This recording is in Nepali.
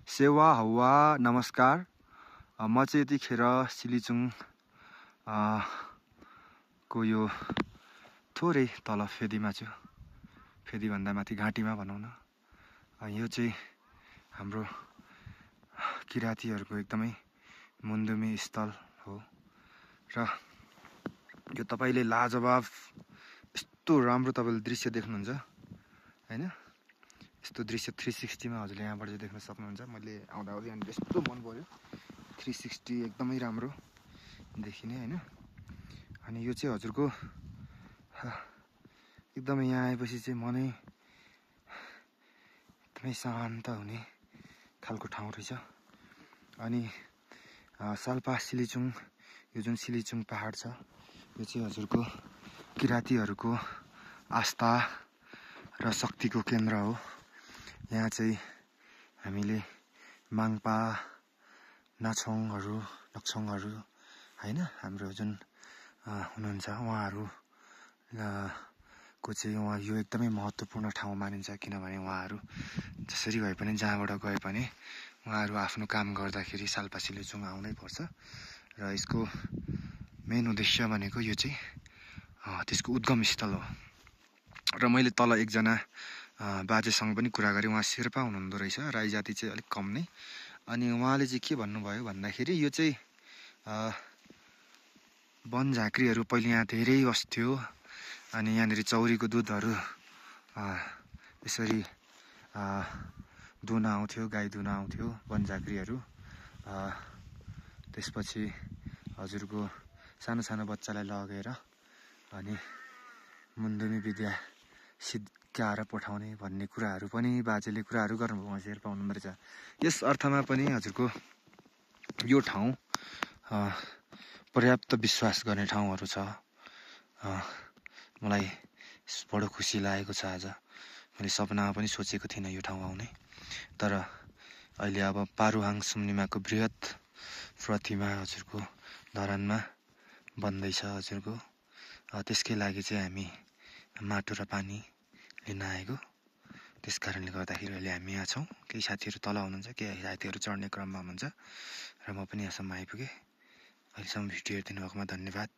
सेवा हौवा नमस्कार। म चाहिँ यतिखेर सिलिचुङ को यो थोरै तल फेदीमा छु। फेदी भन्दा माथि घाँटीमा भनौँ न। यो चाहिँ हाम्रो किरातीहरूको एकदमै मुन्दुमी स्थल हो र यो तपाईले लाजवाब यस्तो राम्रो तपाईले दृश्य देख्नुहुन्छ हैन। यस्तो दृश्य 360 मा हजुरले यहाँबाट चाहिँ देख्न सक्नुहुन्छ। मैले आउँदा यहाँनिर यस्तो मन पर्यो। 360 एकदमै राम्रो देखिने हैन। अनि यो चाहिँ हजुरको एकदमै यहाँ आएपछि चाहिँ मनै एकदमै शान्त हुने खालको ठाउँ रहेछ। अनि साल्पा सिलिचुङ, यो जुन सिलिचुङ पहाड छ यो चाहिँ हजुरको किरातीहरूको आस्था र शक्तिको केन्द्र हो। यहाँ चाहिँ हामीले माङपा, नाछोङहरू, नक्छोङहरू हैन, हाम्रो जुन हुनुहुन्छ उहाँहरू को चाहिँ यो एकदमै महत्त्वपूर्ण ठाउँ मानिन्छ। किनभने उहाँहरू जसरी भए पनि जहाँबाट गए पनि उहाँहरू आफ्नो काम गर्दाखेरि साल्पा सिलिचुङ आउनै पर्छ र यसको मेन उद्देश्य भनेको यो चाहिँ त्यसको उद्गम स्थल हो। र मैले तल एकजना बाजेसँग पनि कुरा गरेँ। उहाँ शेर्पा हुनुहुँदो रहेछ, राई जाति चाहिँ अलिक कम नै। अनि उहाँले चाहिँ के भन्नुभयो भन्दाखेरि यो चाहिँ वन झाँक्रीहरू पहिले यहाँ धेरै बस्थ्यो। अनि यहाँनिर चौरीको दुधहरू यसरी दुन आउँथ्यो, गाई दुन आउँथ्यो वन झाँक्रीहरू। त्यसपछि हजुरको सानो सानो बच्चालाई लगेर अनि मुन्दुमी विद्या सिकाएर पठाउने भन्ने कुराहरू पनि बाजेले कुराहरू गर्नुभयो। उहाँ शेर्पा हुनुहुँदो रहेछ। यस अर्थमा पनि हजुरको यो ठाउँ पर्याप्त विश्वास गर्ने ठाउँहरू छ। मलाई बडो खुसी लागेको छ। आज मैले सपनामा पनि सोचेको थिइनँ यो ठाउँ आउने। तर अहिले अब पारुहाङ सुम्निमाको बृहत प्रतिमा हजुरको धरानमा बन्दैछ हजुरको। त्यसकै लागि चाहिँ हामी माटो र पानी लिन आएको। त्यस कारणले गर्दाखेरि अहिले हामी यहाँ छौँ। केही साथीहरू तल हुनुहुन्छ, केही साथीहरू चढ्ने क्रममा हुनुहुन्छ र म पनि यहाँसम्म आइपुगेँ। अहिलेसम्म भिडियो हेरिदिनु भएकोमा धन्यवाद।